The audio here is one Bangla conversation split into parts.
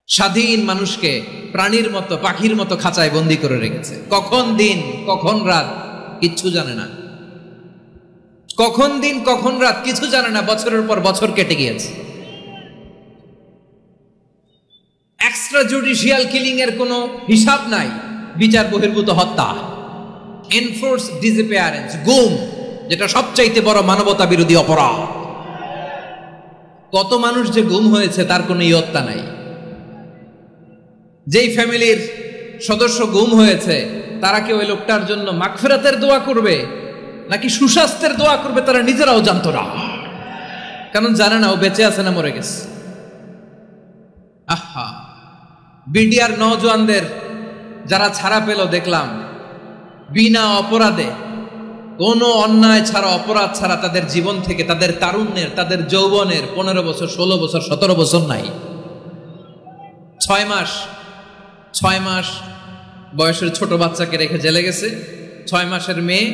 স্বাধীন মানুষকে প্রাণীর মতো পাখির মতো খাঁচায় বন্দি করে রেখেছে। কখন দিন কখন রাত কিচ্ছু জানে না, কখন দিন কখন রাত কিছু জানে না। বছরের পর বছর কেটে গিয়েছে। এক্সট্রা জুডিশিয়াল কিলিং এর কোনো হিসাব নাই। বিচার বহির্ভূত হত্যা, এনফোর্স ডিসঅ্যাপিয়ারেন্স, গুম, যেটা সবচাইতে বড় মানবতা বিরোধী অপরাধ। কত মানুষ যে গুম হয়েছে তার কোনো ইয়ত্তা নাই। যেই ফ্যামিলির সদস্য গুম হয়েছে তারা কি ওই লোকটার জন্য মাগফিরাতের দোয়া করবে নাকি সুস্বাস্থ্যের দোয়া করবে তারা নিজেরাও জানতো না, কারণ জানে না ও বেঁচে আছে না মরে গেছে। আহা, বিডিআর নওজোয়ানদের যারা ছাড়া পেল দেখলাম বিনা অপরাধে, কোনো অন্যায় ছাড়া অপরাধ ছাড়া তাদের জীবন থেকে, তাদের তারুণ্যের, তাদের যৌবনের 15 বছর 16 বছর 17 বছর নাই, 6 মাস বয়সের ছোট বাচ্চাকে রেখে জেলে গেছে। 6 মাসের মেয়ে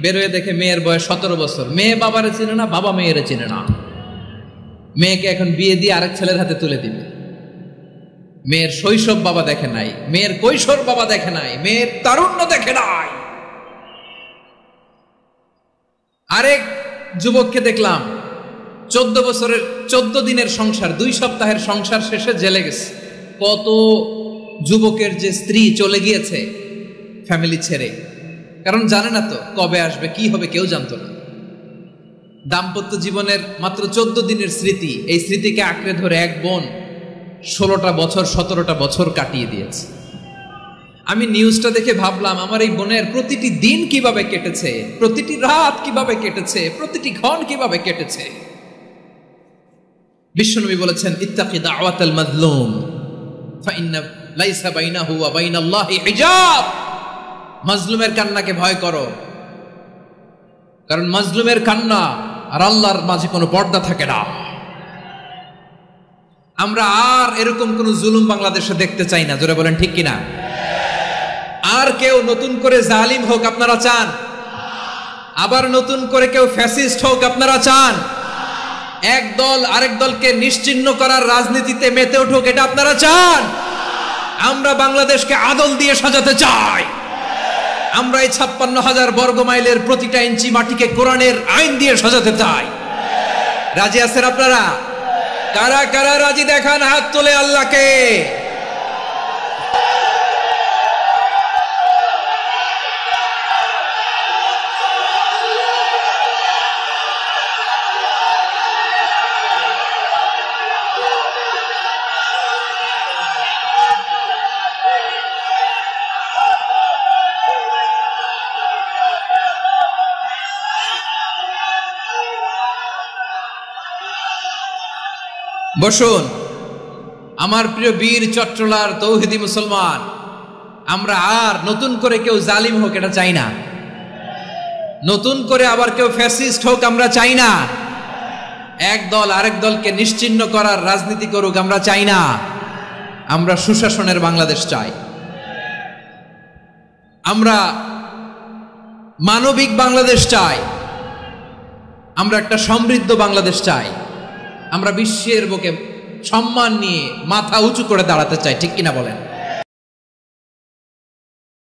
বেরোয় দেখে মেয়ের বয়স 17 বছর। মেয়ে বাবারে চিনে না, বাবা মেয়েরে চিনে না। মেয়েকে এখন বিয়ে দিয়ে আরেক ছেলের হাতে তুলে দিবে। মেয়ের শৈশব বাবা দেখে নাই, মেয়ের কৈশোর বাবা দেখে নাই, মেয়ের তারুণ্য দেখে নাই। আরেক যুবককে দেখলাম 14 বছরের 14 দিনের সংসার, 2 সপ্তাহের সংসার শেষে জেলে গেছে। কত যুবকের যে স্ত্রী চলে গিয়েছে ফ্যামিলি ছেড়ে, কারণ জানে না তো কবে আসবে, কি হবে, কেউ জানতো না। দাম্পত্য জীবনের মাত্র 14 দিনের স্মৃতি, এই স্মৃতিকে আঁকড়ে ধরে এক বোন 16টা বছর 17টা বছর কাটিয়ে দিয়েছে। আমি নিউজটা দেখে ভাবলাম আমার এই বোনের প্রতিটি দিন কিভাবে কেটেছে, প্রতিটি রাত কিভাবে কেটেছে, প্রতিটি ক্ষণ কিভাবে কেটেছে। বিশ্বনবী বলেছেন, ইত্তাকি দাওয়াতাল মাজলুম ফাইন্না লাইসা বাইনাহু ওয়া বাইনাল্লাহি হিজাব। মাজলুমের কান্নাকে ভয় করো, কারণ মাজলুমের কান্না আর আল্লাহর মাঝে কোনো পর্দা থাকে না। আমরা আর এরকম কোন জুলুম বাংলাদেশে দেখতে চাই না। জোরে বলেন ঠিক কিনা? আর কেউ নতুন করে জালিম হোক আপনারা চান? আবার নতুন করে কেউ ফ্যাসিস্ট হোক আপনারা চান? এক দল আরেক দলকে নিশ্চিহ্ন করার রাজনীতিতে মেতে উঠুক এটা আপনারা চান? আমরা বাংলাদেশকে আদল দিয়ে সাজাতে চাই। আমরা এই 56,000 বর্গ মাইলের প্রতিটা ইঞ্চি মাটিকে কোরআনের আইন দিয়ে সাজাতে চাই। রাজি আছেন আপনারা? কারা কারা রাজি দেখান হাত তোলে আল্লাহকে। বসুন আমার প্রিয় বীর চট্টলার তৌহিদি মুসলমান, আমরা আর নতুন করে কেউ জালিম হোক এটা চাই না। নতুন করে আবার কেউ ফ্যাসিস্ট হোক আমরা চাই না। এক দল আরেক দলকে নিশ্চিহ্ন করার রাজনীতি করুক আমরা চাই না। আমরা সুশাসনের বাংলাদেশ চাই। আমরা মানবিক বাংলাদেশ চাই। আমরা একটা সমৃদ্ধ বাংলাদেশ চাই। আমরা বিশ্বের বুকে সম্মান নিয়ে মাথা উঁচু করে দাঁড়াতে চাই। ঠিক কিনা বলেন?